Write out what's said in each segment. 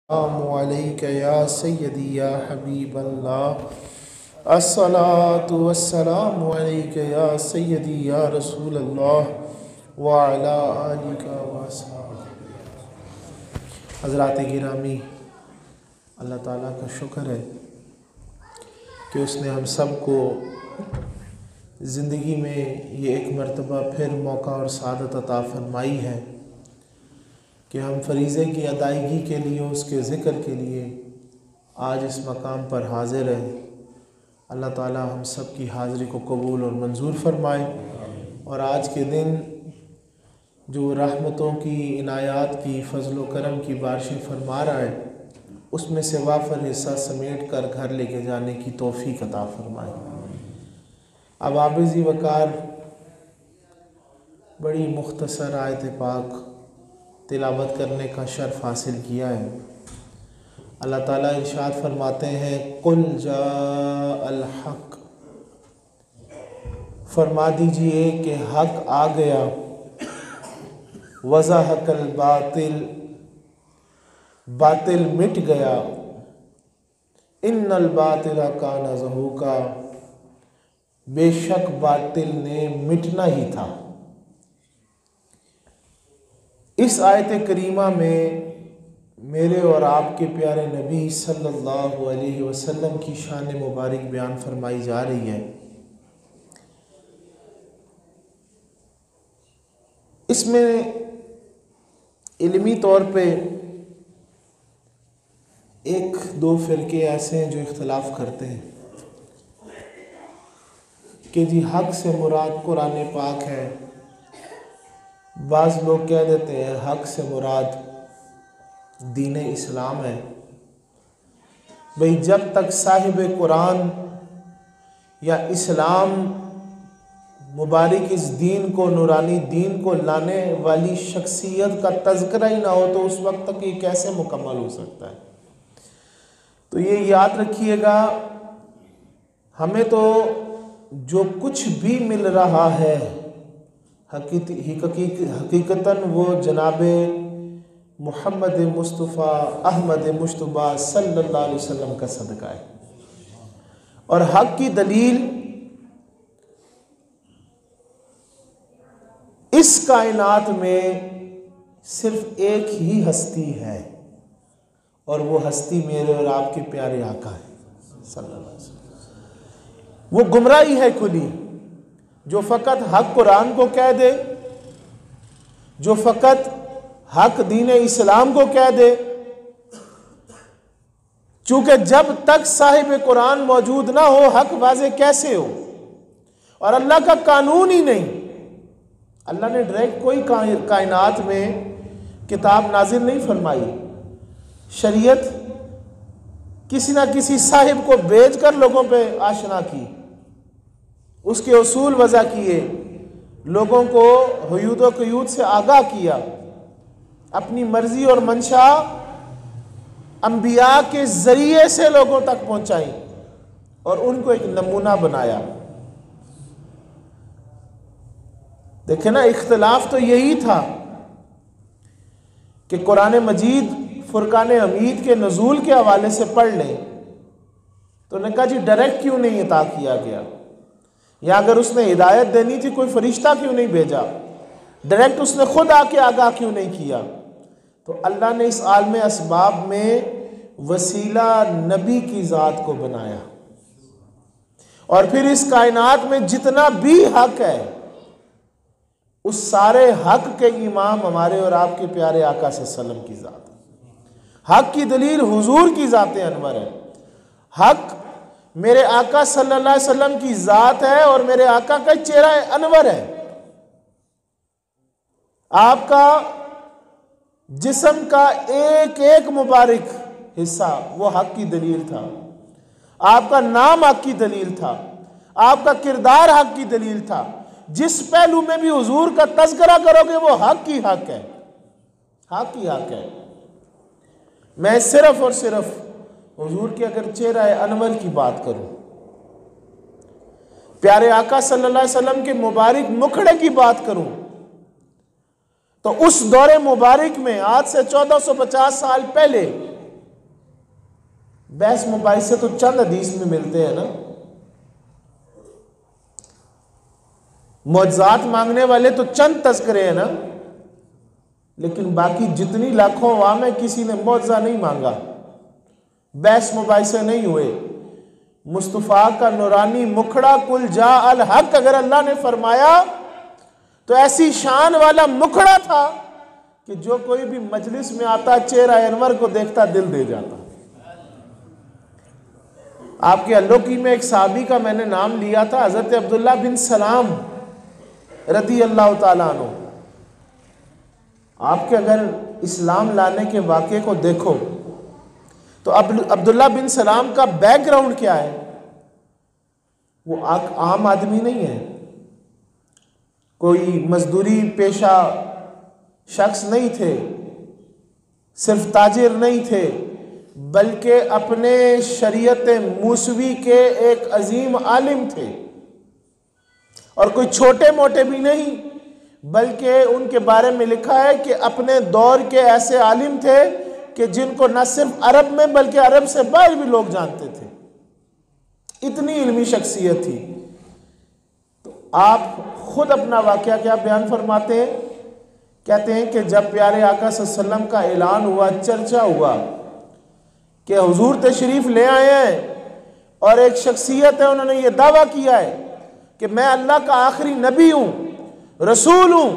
अस्सलामुअलैका या सय्यदी या हबीबल्लाह अस्सलातु वस्सलामु अलैका या सय्यदी या रसूलल्लाह व अला आलिका व अस्हाबिका। हज़रात गिरामी, अल्लाह ताला का शुक्र है कि उसने हम सब को ज़िंदगी में ये एक मर्तबा फिर मौका और सादत अता फरमाई है कि हम फ़रीज़े की अदायगी के लिए, उसके ज़िक्र के लिए आज इस मकाम पर हाज़िर हैं। अल्लाह ताला हम सब की हाज़िरी को कबूल और मंजूर फरमाए और आज के दिन जो रहमतों की, इनायात की, फ़ज़ल व करम की बारिशें फरमा रहा है, उसमें से वाफर हिस्सा समेट कर घर लेके जाने की तौफ़ीक़ अता फरमाए। अब आबिज़ी वकार बड़ी मुख्तसर आयत पाक तिलावत करने का शर्फ़ हासिल किया है। अल्लाह ताला इरशाद फरमाते हैं, कुल जाअल हक़, फरमा दीजिए कि हक़ आ गया, वज़हक़ल बातिल, बातिल मिट गया, इन्नल बातिल काना ज़हूक़ा, बेशक बातिल ने मिटना ही था। इस आयत करीमा में मेरे और आपके प्यारे नबी सल्लल्लाहु अलैहि वसल्लम की शान मुबारक बयान फरमाई जा रही है। इसमें इल्मी तौर पे एक दो फ़िरके ऐसे हैं जो इख्तलाफ करते हैं कि जी हक़ से मुराद कुरान पाक है। बाज़ लोग कह देते हैं हक़ से मुराद दीन इस्लाम है। भाई, जब तक साहिब कुरान या इस्लाम मुबारक इस दीन को, नूरानी दीन को लाने वाली शख्सियत का तज़किरा ही ना हो तो उस वक्त तक ये कैसे मुकम्मल हो सकता है। तो ये याद रखिएगा, हमें तो जो कुछ भी मिल रहा है हकीकतन वो जनाबे मुहम्मद मुस्तफ़ा अहमद मुश्तबा सल्लल्लाहु अलैहि वसल्लम का सदका है। और हक़ की दलील इस कायनात में सिर्फ एक ही हस्ती है और वो हस्ती मेरे और आपके प्यारे आका है सल्लल्लाहु अलैहि वसल्लम। वो गुमराही है खुली, जो फ़कत हक़ कुरान को कह दे, जो फ़कत हक़ दीन इस्लाम को कह दे। चूँकि जब तक साहिब कुरान मौजूद ना हो हक़ वाज़े कैसे हो। और अल्लाह का कानून ही नहीं, अल्लाह ने डायरेक्ट कोई कायनात में किताब नाजिल नहीं फरमाई। शरीयत किसी ना किसी साहिब को भेज कर लोगों पे आशना की, उसके उसूल वज़ा किए, लोगों को हुयूद व क़यूद से आगाह किया, अपनी मर्ज़ी और मंशा अंबिया के ज़रिए से लोगों तक पहुँचाई और उनको एक नमूना बनाया। देखे ना, इख्तिलाफ तो यही था कि कुरान मजीद फुरकान हमीद के नज़ूल के हवाले से पढ़ लें, तो उन्होंने कहा जी डायरेक्ट क्यों नहीं अता किया गया, या अगर उसने हिदायत देनी थी कोई फरिश्ता क्यों नहीं भेजा, डायरेक्ट उसने खुद आके आगाह क्यों नहीं किया। तो अल्लाह ने इस आलम असबाब में वसीला नबी की ज़ात को बनाया और फिर इस कायनात में जितना भी हक़ है उस सारे हक़ के इमाम हमारे और आपके प्यारे आका सल्लल्लाहु अलैहि वसल्लम की ज़ात है। हक़ की दलील हुजूर की ज़ात अनवर है। हक़ मेरे आका सल्लल्लाहु अलैहि वसल्लम की ज़ात है और मेरे आका का चेहरा अनवर है। आपका जिस्म का एक एक मुबारक हिस्सा वो हक़ की दलील था, आपका नाम हक़ की दलील था, आपका किरदार हक़ की दलील था। जिस पहलू में भी हुजूर का तज़किरा करोगे वो हक़ ही हक़ है, हक़ ही हक़ है। मैं सिर्फ और सिर्फ हुजूर के अगर चेहरा अनवर की बात करूं, प्यारे आका सल्लल्लाहु अलैहि वसल्लम के मुबारक मुखड़े की बात करूं, तो उस दौरे मुबारक में आज से 1450 साल पहले बहस मुबाहिसे तो चंद हदीस में मिलते हैं ना। मौजज़ात मांगने वाले तो चंद तस्करे हैं ना, लेकिन बाकी जितनी लाखों अवाम है किसी ने मौजज़ा नहीं मांगा, बहस मुबाहिसे नहीं हुए। मुस्तफ़ा का नूरानी मुखड़ा कुल जा अल हक अगर अल्लाह ने फरमाया तो ऐसी शान वाला मुखड़ा था कि जो कोई भी मजलिस में आता चेहरा अनवर को देखता दिल दे जाता। आपके अल्लोकी में एक साहबी का मैंने नाम लिया था, हज़रत अब्दुल्ला बिन सलाम रदी अल्लाह ताला अन्हु। आपके अगर इस्लाम लाने के वाक़े को देखो तो अब्दुल्ला बिन सलाम का बैकग्राउंड क्या है। वो आम आदमी नहीं है, कोई मजदूरी पेशा शख्स नहीं थे, सिर्फ ताजिर नहीं थे, बल्कि अपने शरीयत मूसवी के एक अजीम आलिम थे। और कोई छोटे मोटे भी नहीं, बल्कि उनके बारे में लिखा है कि अपने दौर के ऐसे आलिम थे कि जिनको न सिर्फ अरब में बल्कि अरब से बाहर भी लोग जानते थे, इतनी इल्मी शख्सियत थी। तो आप खुद अपना वाक़या क्या बयान फरमाते हैं, कहते हैं कि जब प्यारे आका सल्लल्लाहु अलैहि वसल्लम का ऐलान हुआ, चर्चा हुआ कि हुजूर तशरीफ़ ले आए हैं और एक शख्सियत है, उन्होंने ये दावा किया है कि मैं अल्लाह का आखिरी नबी हूँ, रसूल हूँ,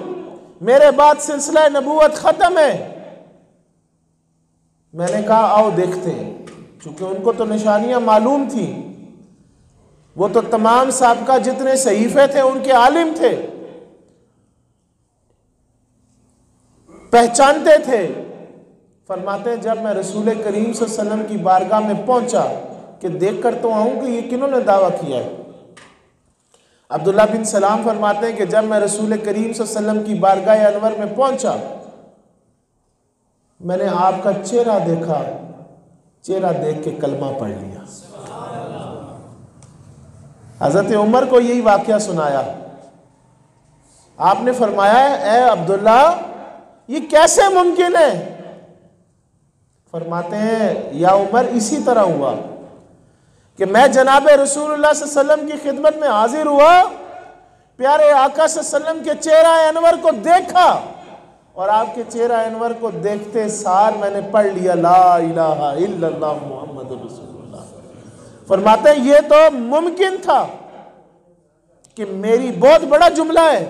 मेरे बाद सिलसिला नबूवत ख़त्म है। मैंने कहा आओ देखते हैं, चूँकि उनको तो निशानियाँ मालूम थी, वो तो तमाम साबका जितने सहीफ़े थे उनके आलिम थे, पहचानते थे। फरमाते हैं जब मैं रसूल करीम सल्लल्लाहु अलैहि वसल्लम की बारगाह में पहुंचा कि देख कर तो आऊँ कि ये किन्होंने दावा किया है। अब्दुल्ला बिन सलाम फरमाते हैं कि जब मैं रसूल करीम सल्लल्लाहु अलैहि वसल्लम की बारगाह अनवर में पहुंचा, मैंने आपका चेहरा देखा, चेहरा देख के कलमा पढ़ लिया। हज़रत उमर को यही वाक़या सुनाया। आपने फरमाया ए अब्दुल्ला ये कैसे मुमकिन है। फरमाते हैं या उमर इसी तरह हुआ कि मैं जनाब रसूलुल्लाह सल्लल्लाहु अलैहि वसल्लम की खिदमत में हाजिर हुआ, प्यारे आका सल्लल्लाहु अलैहि वसल्लम के चेहरा अनवर को देखा और आपके चेहरा अनवर को देखते सार मैंने पढ़ लिया ला इलाहा इल्लल्लाह मुहम्मद रसूलुल्लाह। फरमाते हैं ये तो मुमकिन था कि मेरी बहुत बड़ा जुमला है,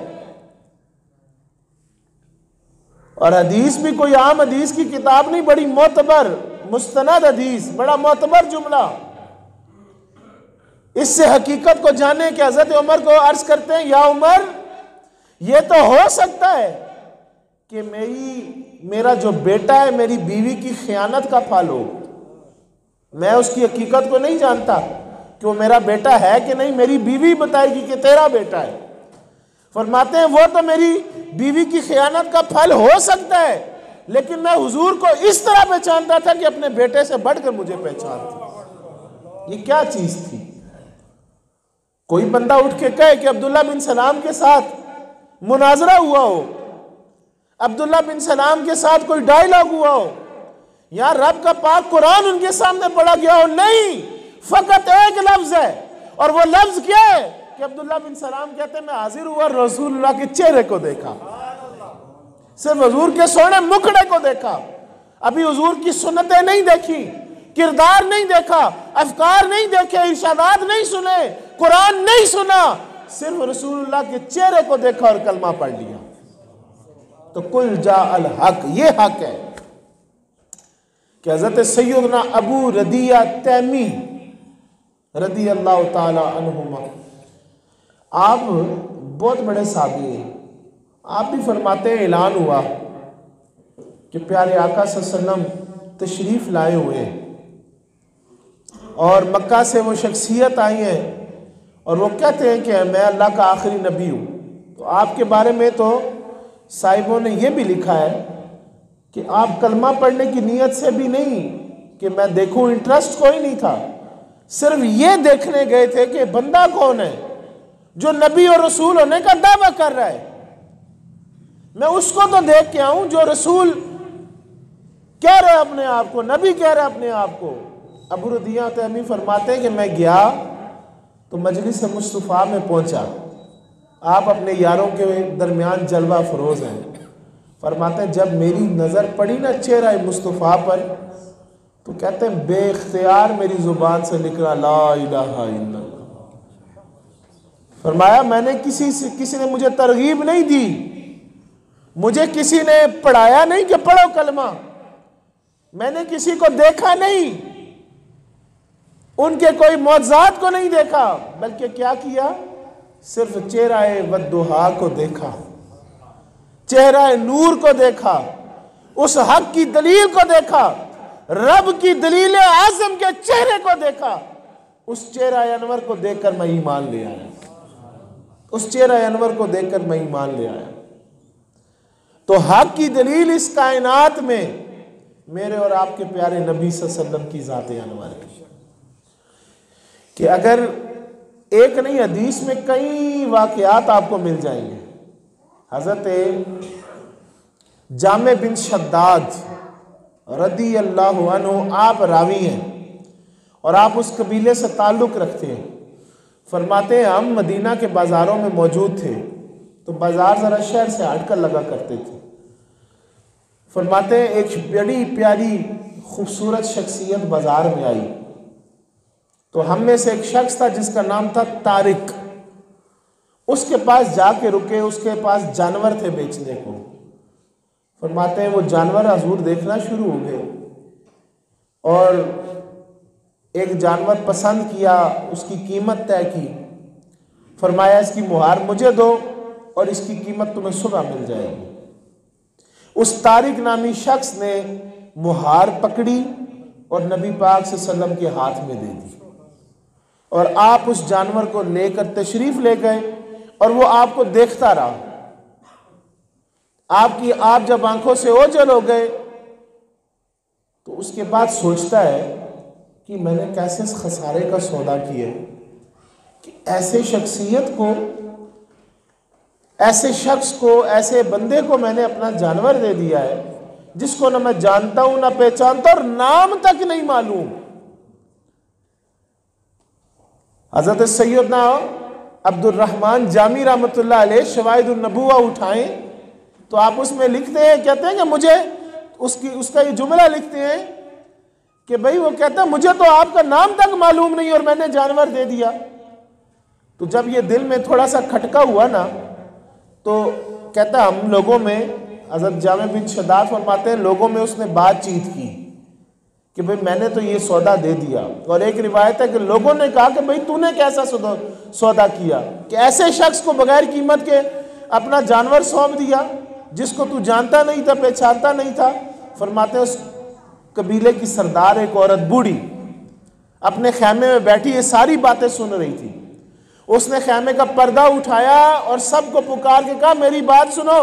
और हदीस भी कोई आम हदीस की किताब नहीं, बड़ी मोतबर मुस्तनद हदीस, बड़ा मोतबर जुमला। इससे हकीकत को जाने के हज़रत उमर को अर्ज करते हैं या उमर ये तो हो सकता है कि मेरा जो बेटा है मेरी बीवी की खयानत का फल हो। मैं उसकी हकीकत को नहीं जानता कि वो मेरा बेटा है कि नहीं, मेरी बीवी बताएगी कि तेरा बेटा है। फरमाते हैं वो तो मेरी बीवी की खयानत का फल हो सकता है, लेकिन मैं हुजूर को इस तरह पहचानता था कि अपने बेटे से बढ़कर मुझे पहचानता। ये क्या चीज थी। कोई बंदा उठ के कहे कि अब्दुल्ला बिन सलाम के साथ मुनाजरा हुआ हो, अब्दुल्ला बिन सलाम के साथ कोई डायलॉग हुआ हो, या रब का पाक कुरान उनके सामने पढ़ा गया हो, नहीं, फकत एक लफ्ज है, और वो लफ्ज क्या है कि अब्दुल्ला बिन सलाम कहते हैं मैं हाजिर हुआ, रसूलुल्लाह के चेहरे को देखा, सिर्फ हुजूर के सोने मुखड़े को देखा, अभी हुजूर की सुन्नतें नहीं देखी, किरदार नहीं देखा, अफकार नहीं देखे, इरशादात नहीं सुने, कुरान नहीं सुना, सिर्फ रसूलुल्लाह के चेहरे को देखा और कलमा पढ़ लिया। तो कुल जा अल हक, ये हक है कि हज़रत सैयदना अबू रदिया तैमी रदी अल्लाह ताला अन्हुमा, आप बहुत बड़े साहबी हैं। आप भी फरमाते हैं ऐलान हुआ कि प्यारे आका सल्लल्लाहु अलैहि वसल्लम तशरीफ़ लाए हुए हैं और मक्का से वो शख्सियत आई है और वो कहते हैं कि मैं अल्लाह का आखिरी नबी हूँ। तो आपके बारे में तो साहिबों ने ये भी लिखा है कि आप कलमा पढ़ने की नीयत से भी नहीं कि मैं देखूं, इंटरेस्ट कोई नहीं था, सिर्फ ये देखने गए थे कि बंदा कौन है जो नबी और रसूल होने का दावा कर रहा है। मैं उसको तो देख के आऊं जो रसूल कह रहे अपने आप को, नबी कह रहे अपने आप को, अबू रदिया तैमी फरमाते हैं कि मैं गया तो मजलिस मुस्तफ़ा में पहुंचा। आप अपने यारों के दरमियान जलवा फरोज़ हैं। फरमाते हैं जब मेरी नज़र पड़ी ना चेहरा मुस्तफ़ा पर तो कहते हैं बेख्तियार मेरी ज़ुबान से निकला ला इलाहा इल्लल्लाह। फरमाया मैंने किसी ने मुझे तरगीब नहीं दी, मुझे किसी ने पढ़ाया नहीं कि पढ़ो कलमा, मैंने किसी को देखा नहीं, उनके कोई मौज़ात को नहीं देखा, बल्कि क्या किया, सिर्फ चेहरा वद्दुहा को देखा, चेहरा नूर को देखा, उस हक की दलील को देखा, रब की दलील आज़म के चेहरे को देखा। उस चेहरा अनवर को देखकर मैं ईमान ले आया, उस चेहरा अनवर को देखकर मैं ईमान ले आया। तो हक की दलील इस कायनात में मेरे और आपके प्यारे नबी सल्लल्लाहु अलैहि वसल्लम की ज़ात अनवर है कि अगर एक नहीं हदीस में कई वाक़यात आपको मिल जाएंगे। हज़रत जामे बिन शद्दाद रदी अल्लाहु अन्हु आप रावी हैं और आप उस कबीले से ताल्लुक़ रखते हैं। फरमाते हैं हम मदीना के बाज़ारों में मौजूद थे तो बाज़ार ज़रा शहर से हटकर लगा करते थे। फरमाते हैं एक बड़ी प्यारी खूबसूरत शख्सियत बाज़ार में आई तो हम में से एक शख्स था जिसका नाम था तारिक। उसके पास जाके रुके, उसके पास जानवर थे बेचने को। फरमाते हैं वो जानवर हजूर देखना शुरू हो गए और एक जानवर पसंद किया, उसकी कीमत तय की। फरमाया इसकी मुहार मुझे दो और इसकी कीमत तुम्हें सुबह मिल जाएगी। उस तारिक नामी शख्स ने मुहार पकड़ी और नबी पाक सल्लल्लाहु अलैहि वसल्लम के हाथ में दे दी और आप उस जानवर को लेकर तशरीफ ले गए और वो आपको देखता रहा। आप जब आंखों से ओझल हो गए तो उसके बाद सोचता है कि मैंने कैसे इस खसारे का सौदा किया कि ऐसे शख्सियत को, ऐसे शख्स को, ऐसे बंदे को मैंने अपना जानवर दे दिया है जिसको ना मैं जानता हूं ना पहचानता और नाम तक नहीं मालूम। हज़रत सैयदना अब्दुर्रहमान जामी रहमतुल्लाह अलैह शवाहिदुन नबुव्वा उठाएं तो आप उसमें लिखते हैं, कहते हैं कि मुझे उसका ये जुमला लिखते हैं कि भाई वो कहता है मुझे तो आपका नाम तक मालूम नहीं और मैंने जानवर दे दिया। तो जब ये दिल में थोड़ा सा खटका हुआ ना तो कहता हम लोगों में, हज़रत जामे बिन शद्दाद फरमाते हैं लोगों में उसने बातचीत की कि भाई मैंने तो ये सौदा दे दिया। और एक रिवायत है कि लोगों ने कहा कि भाई तूने कैसा सौदा किया कि ऐसे शख्स को बगैर कीमत के अपना जानवर सौंप दिया जिसको तू जानता नहीं था, पहचानता नहीं था। फरमाते हैं उस कबीले की सरदार एक औरत बूढ़ी अपने खैमे में बैठी ये सारी बातें सुन रही थी। उसने खैमे का पर्दा उठाया और सबको पुकार के कहा मेरी बात सुनो,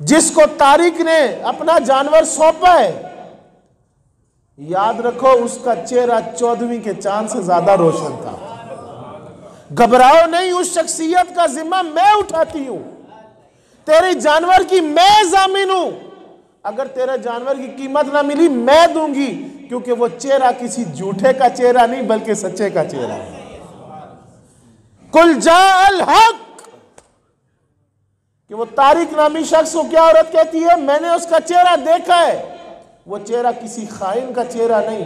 जिसको तारिक ने अपना जानवर सौंपा है याद रखो उसका चेहरा 14वीं के चांद से ज्यादा रोशन था। घबराओ नहीं, उस शख्सियत का जिम्मा मैं उठाती हूं, तेरे जानवर की मैं जामिन हूं। अगर तेरे जानवर की कीमत ना मिली मैं दूंगी, क्योंकि वो चेहरा किसी झूठे का चेहरा नहीं बल्कि सच्चे का चेहरा है। कुल जाअल हक कि वो तारिक नामी शख्स को क्या औरत कहती है, मैंने उसका चेहरा देखा है। वो चेहरा किसी खाइन का चेहरा नहीं,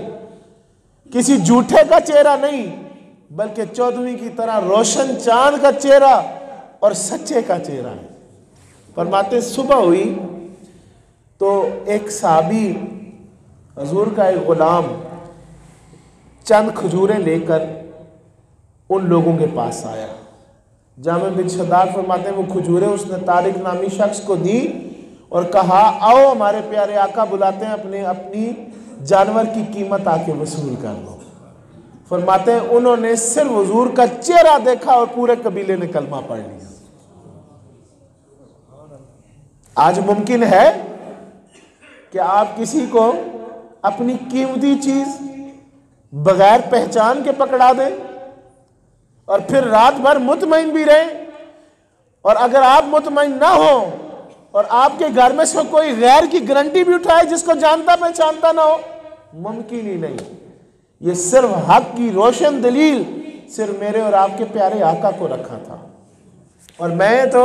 किसी झूठे का चेहरा नहीं, बल्कि 14वीं की तरह रोशन चांद का चेहरा और सच्चे का चेहरा है। फरमाते सुबह हुई तो एक साहबी हजूर का एक गुलाम चंद खजूरें लेकर उन लोगों के पास आया। जामे बिन शद्दाद फरमाते हैं वो खजूरें उसने तारिक नामी शख्स को दी और कहा आओ हमारे प्यारे आका बुलाते हैं, अपनी जानवर की कीमत आके वसूल कर लो। फरमाते हैं उन्होंने सिर्फ हुजूर का चेहरा देखा और पूरे कबीले ने कलमा पढ़ लिया। आज मुमकिन है कि आप किसी को अपनी कीमती चीज बगैर पहचान के पकड़ा दें और फिर रात भर मुतमईन भी रहे, और अगर आप मुतमईन ना हो और आपके घर में से कोई गैर की गारंटी भी उठाए जिसको जानता पहचानता ना हो, मुमकिन ही नहीं। ये सिर्फ हक की रोशन दलील सिर्फ मेरे और आपके प्यारे आका को रखा था। और मैं तो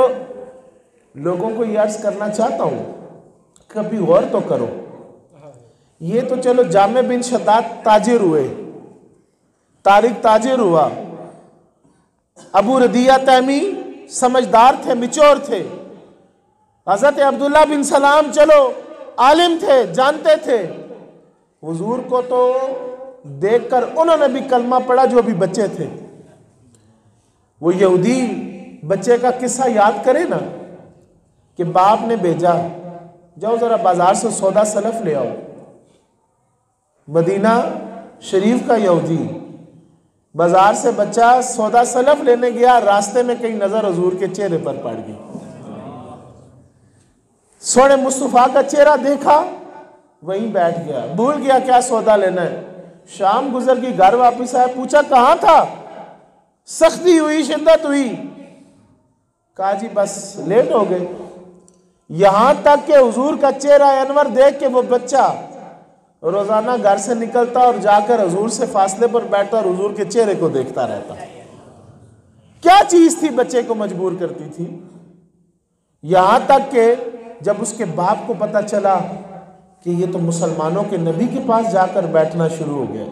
लोगों को ये अर्ज करना चाहता हूँ, कभी गौर तो करो। ये तो चलो जामे बिन शद्दाद ताजिर हुए, तारिक ताजिर हुआ, अबू रदिया तैमी समझदार थे, मिचोर थे, हजरत अब्दुल्ला बिन सलाम चलो आलिम थे, जानते थे। हुजूर को तो देखकर उन्होंने भी कलमा पढ़ा जो अभी बच्चे थे। वो यहूदी बच्चे का किस्सा याद करे ना, कि बाप ने भेजा, जाओ जरा बाजार से सौदा सलफ ले आओ। मदीना शरीफ का यहूदी बाजार से बच्चा सौदा सलफ लेने गया, रास्ते में कहीं नजर हुजूर के चेहरे पर पड़ गई। सोने मुस्तफा का चेहरा देखा, वहीं बैठ गया, भूल गया क्या सौदा लेना है। शाम गुजर गई, घर वापिस आया, पूछा कहां था, सख्ती हुई, शिद्दत हुई। कहा जी बस लेट हो गए। यहां तक कि हुजूर का चेहरा अनवर देख के वो बच्चा रोजाना घर से निकलता और जाकर हुजूर से फासले पर बैठता और हुजूर के चेहरे को देखता रहता। क्या चीज थी बच्चे को मजबूर करती थी? यहां तक कि जब उसके बाप को पता चला कि ये तो मुसलमानों के नबी के पास जाकर बैठना शुरू हो गया,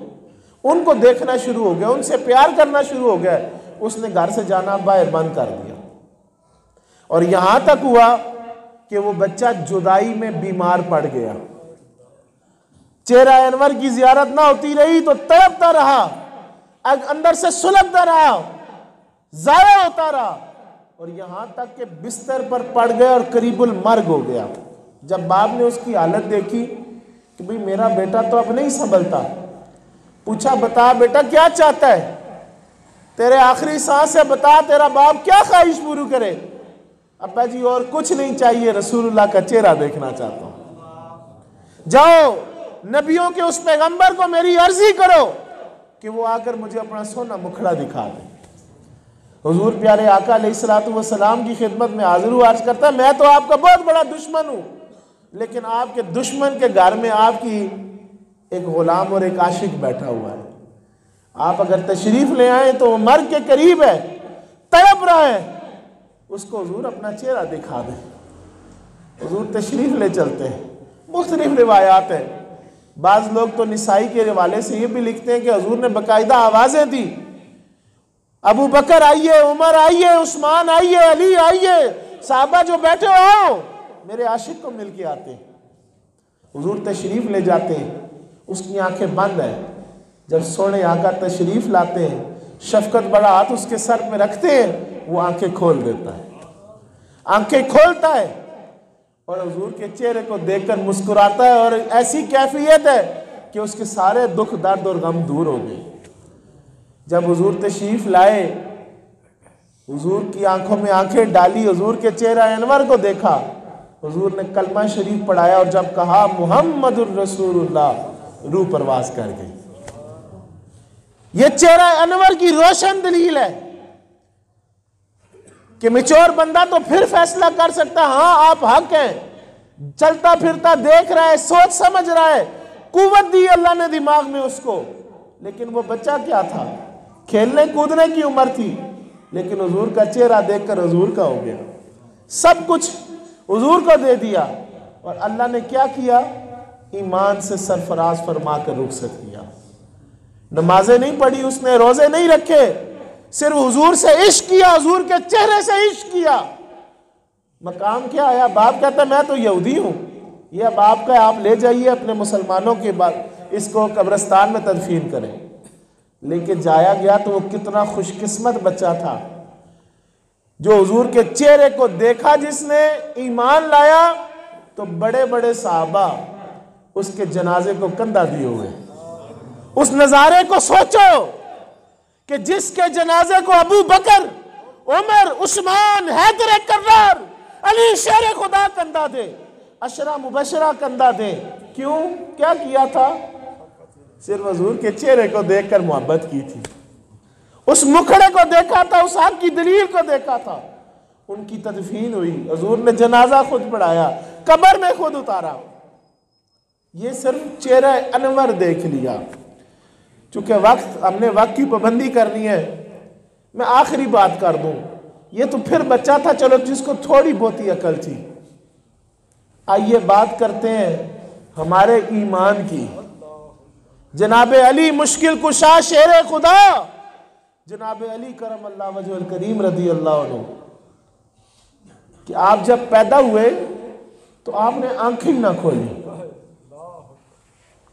उनको देखना शुरू हो गया, उनसे प्यार करना शुरू हो गया, उसने घर से जाना बाहर बंद कर दिया। और यहां तक हुआ कि वो बच्चा जुदाई में बीमार पड़ गया। चेहरा अनवर की जियारत ना होती रही तो तड़पता रहा, अंदर से सुलगता रहा, जाया होता रहा, और यहां तक कि बिस्तर पर पड़ गया और करीबुल मर्ग हो गया। जब बाप ने उसकी हालत देखी कि भाई मेरा बेटा तो अब नहीं संभलता, पूछा बता बेटा क्या चाहता है, तेरे आखिरी सांस से बता, तेरा बाप क्या ख्वाहिश पूरी करे। अब्बा जी और कुछ नहीं चाहिए, रसूलुल्लाह का चेहरा देखना चाहता हूं। जाओ नबियों के उस पैगंबर को मेरी अर्जी करो कि वो आकर मुझे अपना सोना मुखड़ा दिखा दे। हुजूर प्यारे आका अलैहिस्सलातु वस्सलाम की खिदमत में हाजिर हुआ, अर्ज करता है मैं तो आपका बहुत बड़ा दुश्मन हूं, लेकिन आपके दुश्मन के घर में आपकी एक गुलाम और एक आशिक बैठा हुआ है। आप अगर तशरीफ ले आए तो वो मर्ग के करीब है, तड़प रहा है, उसको हुजूर अपना चेहरा दिखा दे। हुजूर तशरीफ ले चलते हैं। मुख्तलिफ रिवायात है, बाज लोग तो निसाई के हवाले से ये भी लिखते हैं कि हुजूर ने बाकायदा आवाजें दी, अबू बकर आइए, उमर आइए, उस्मान आइए, अली आइए, साहबा जो बैठे हो आओ, मेरे आशिक को मिल के आते। हुजूर तशरीफ ले जाते हैं, उसकी आंखें बंद है। जब सोने आका तशरीफ लाते हैं, शफकत बड़ा हाथ उसके सर पे रखते हैं, वो आंखें खोल देता है, आंखें खोलता है और हुजूर के चेहरे को देखकर मुस्कुराता है, और ऐसी कैफियत है कि उसके सारे दुख दर्द और गम दूर हो गए। जब हुजूर तशरीफ लाए, हुजूर की आंखों में आंखें डाली, हुजूर के चेहरा अनवर को देखा, हुजूर ने कलमा शरीफ पढ़ाया और जब कहा मुहम्मदुर रसूलुल्लाह, रूह परवास कर गई। ये चेहरा अनवर की रोशन दलील है कि मिचोर बंदा तो फिर फैसला कर सकता, हाँ आप हक हैं, चलता फिरता देख रहा है, सोच समझ रहा है, कुव्वत दी अल्लाह ने दिमाग में उसको। लेकिन वो बच्चा क्या था, खेलने कूदने की उम्र थी, लेकिन हुजूर का चेहरा देखकर हुजूर का हो गया, सब कुछ हुजूर को दे दिया। और अल्लाह ने क्या किया, ईमान से सरफराज फरमा कर रुखसत किया। नमाजें नहीं पढ़ी उसने, रोजे नहीं रखे, सिर्फ हुजूर से इश्क किया, हुजूर के चेहरे से इश्क किया। मकाम क्या आया, बाप कहता मैं तो यहूदी हूं, ये अब आपका, आप ले जाइए अपने मुसलमानों के बाद, इसको कब्रिस्तान में तदफीन करें। लेकिन जाया गया तो वो कितना खुशकिस्मत बच्चा था जो हुजूर के चेहरे को देखा, जिसने ईमान लाया तो बड़े बड़े साहबा उसके जनाजे को कंधा दिए हुए। उस नजारे को सोचो कि जिसके जनाजे को अबू बकर, उमर, उस्मान, हैदर कर्रार, अली शेर खुदा कंधा दे, अशरा मुबशरा कंधा दे। क्यों, क्या किया था, सिर्फ हुजूर के चेहरे को देखकर मोहब्बत की थी, उस मुखड़े को देखा था, उस आग की दलील को देखा था। उनकी तदफीन हुई, हुजूर ने जनाजा खुद पढ़ाया, कब्र में खुद उतारा। ये सिर्फ चेहरा अनवर देख लिया। चूंकि हमने वक्त की पाबंदी करनी है, मैं आखिरी बात कर दूं। ये तो फिर बच्चा था, चलो जिसको थोड़ी बहुत ही अकल थी। आइए बात करते हैं हमारे ईमान की। जनाब अली मुश्किल कुशा शेर खुदा, जनाब अली करम अल्लाह वजहुल करीम रदी अल्लाह अन्हु, कि आप जब पैदा हुए तो आपने आंखें ही ना खोली।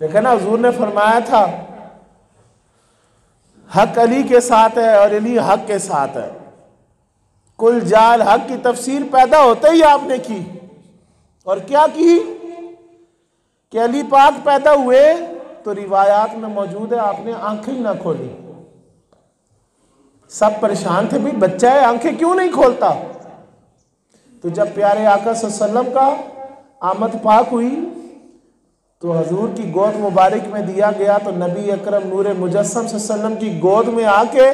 देखा ना, हुजूर ने फरमाया था हक अली के साथ है और अली हक के साथ है। कुल जाल हक की तफसीर पैदा होते ही आपने की। और क्या की कि अली पाक पैदा हुए तो रिवायात में मौजूद है आपने आंखें ही ना खोली। सब परेशान थे, भाई बच्चा है आंखें क्यों नहीं खोलता। तो जब प्यारे आका सल्लल्लाहु अलैहि वसल्लम का आमद पाक हुई तो हजूर की गोद मुबारक में दिया गया, तो नबी अकरम नूर मुजस्सम सल्लल्लाहु अलैहि वसल्लम की गोद में आके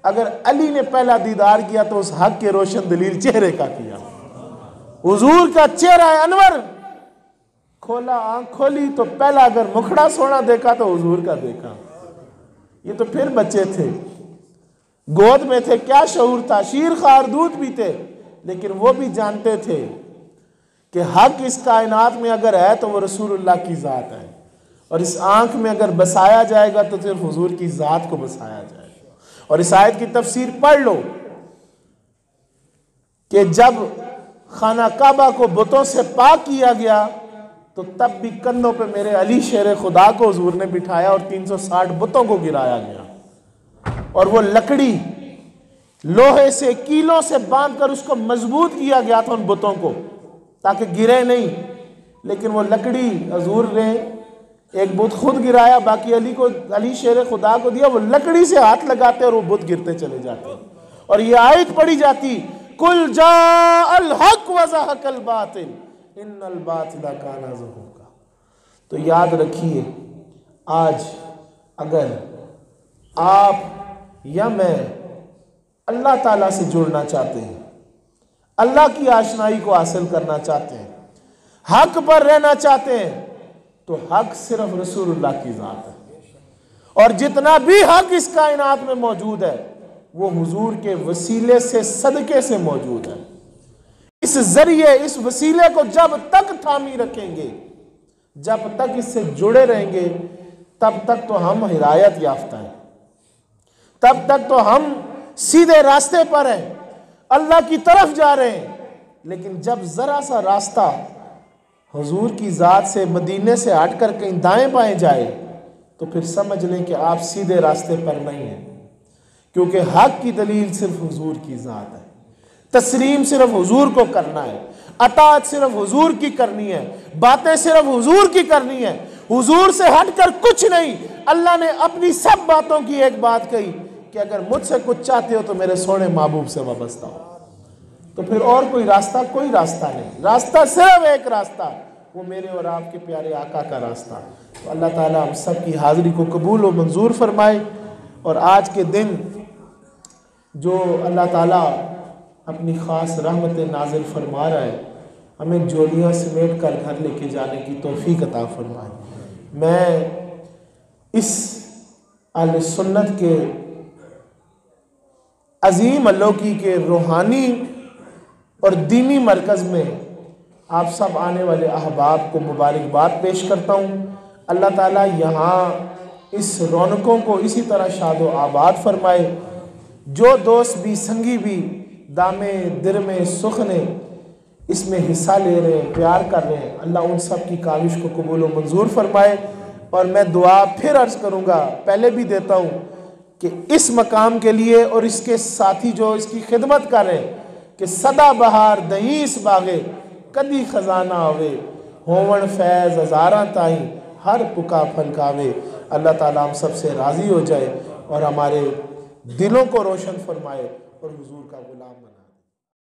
अगर अली ने पहला दीदार किया तो उस हक के रोशन दलील चेहरे का किया। हुजूर का चेहरा है अनवर, खोला आंख खोली तो पहला अगर मुखड़ा सोना देखा तो हुजूर का देखा। ये तो फिर बच्चे थे, गोद में थे, क्या शऊर था, शीर खार दूध भी थे, लेकिन वो भी जानते थे कि हक इस कायनात में अगर है तो वो रसूलुल्लाह की ज़ात है, और इस आंख में अगर बसाया जाएगा तो सिर्फ हुजूर की ज़ात को बसाया जाएगा। और इस आयत की तफसीर पढ़ लो कि जब खाना काबा को बुतों से पाक किया गया तो तब भी कंधों पे मेरे अली शेर खुदा को हुजूर ने बिठाया और 360 बुतों को गिराया गया। और वो लकड़ी लोहे से कीलों से बांधकर उसको मजबूत किया गया था उन बुतों को, ताकि गिरे नहीं। लेकिन वो लकड़ी हुजूर ने एक बुत खुद गिराया, बाकी अली को, अली शेर खुदा को दिया। वो लकड़ी से हाथ लगाते और वो बुत गिरते चले जाते। और ये आयत पढ़ी जाती, कुल जाअल हक व ज़हक़ल बातिल इन्नल बातिला काना ज़हूक़ा। तो याद रखिए, आज अगर आप या मैं अल्लाह ताला से जुड़ना चाहते हैं, अल्लाह की आशनाई को हासिल करना चाहते हैं, हक पर रहना चाहते हैं, तो हक सिर्फ रसूलुल्लाह की ज़ात है। और जितना भी हक इस कायनात में मौजूद है वो हुजूर के वसीले से, सदके से मौजूद है। इस जरिए, इस वसीले को जब तक थामी रखेंगे, जब तक इससे जुड़े रहेंगे, तब तक तो हम हिदायत याफ्ता हैं, तब तक तो हम सीधे रास्ते पर हैं, अल्लाह की तरफ जा रहे हैं। लेकिन जब जरा सा रास्ता हुजूर की ज़ात से, मदीने से हटकर कहीं दाएं बाएं जाए तो फिर समझ लें कि आप सीधे रास्ते पर नहीं हैं। क्योंकि हक की दलील सिर्फ हुजूर की ज़ात है, तस्लीम सिर्फ हुजूर को करना है, अताअत सिर्फ हुजूर की करनी है, बातें सिर्फ हुजूर की करनी है, हुजूर से हटकर कुछ नहीं। अल्लाह ने अपनी सब बातों की एक बात कही कि अगर मुझसे कुछ चाहते हो तो मेरे सोने महबूब से वाबस्ता हो। तो फिर और कोई रास्ता नहीं, रास्ता सिर्फ एक रास्ता, वो मेरे और आपके प्यारे आका का रास्ता। तो अल्लाह ताला हम सब की हाज़िरी को कबूल और मंजूर फरमाए। और आज के दिन जो अल्लाह ताला अपनी ख़ास रहमत नाज़िल फरमा रहा है, हमें जोड़ियाँ समेट कर घर लेके जाने की तौफीक अता फरमाए। मैं इस अहले सुन्नत के अजीम अलौकी के रूहानी और दीनी मरकज़ में आप सब आने वाले अहबाब को मुबारकबाद पेश करता हूँ। अल्लाह ताला यहाँ इस रौनकों को इसी तरह शादो आबाद फरमाए। जो दोस्त भी, संगी भी दामे दिर में सुख ने इसमें हिस्सा ले रहे हैं, प्यार कर रहे हैं, अल्लाह उन सब की काविश को कबूल व मंजूर फरमाए। और मैं दुआ फिर अर्ज़ करूँगा, पहले भी देता हूँ कि इस मकाम के लिए और इसके साथी जो इसकी खिदमत कर रहे हैं कि सदा बहार दहीस बागे कदी खजाना आवे, होवन फैज़ हज़ारा ताई हर पुका फलकावे। अल्लाह ताला हम सबसे राज़ी हो जाए और हमारे दिलों को रोशन फरमाए और हुजूर का गुलाम बने।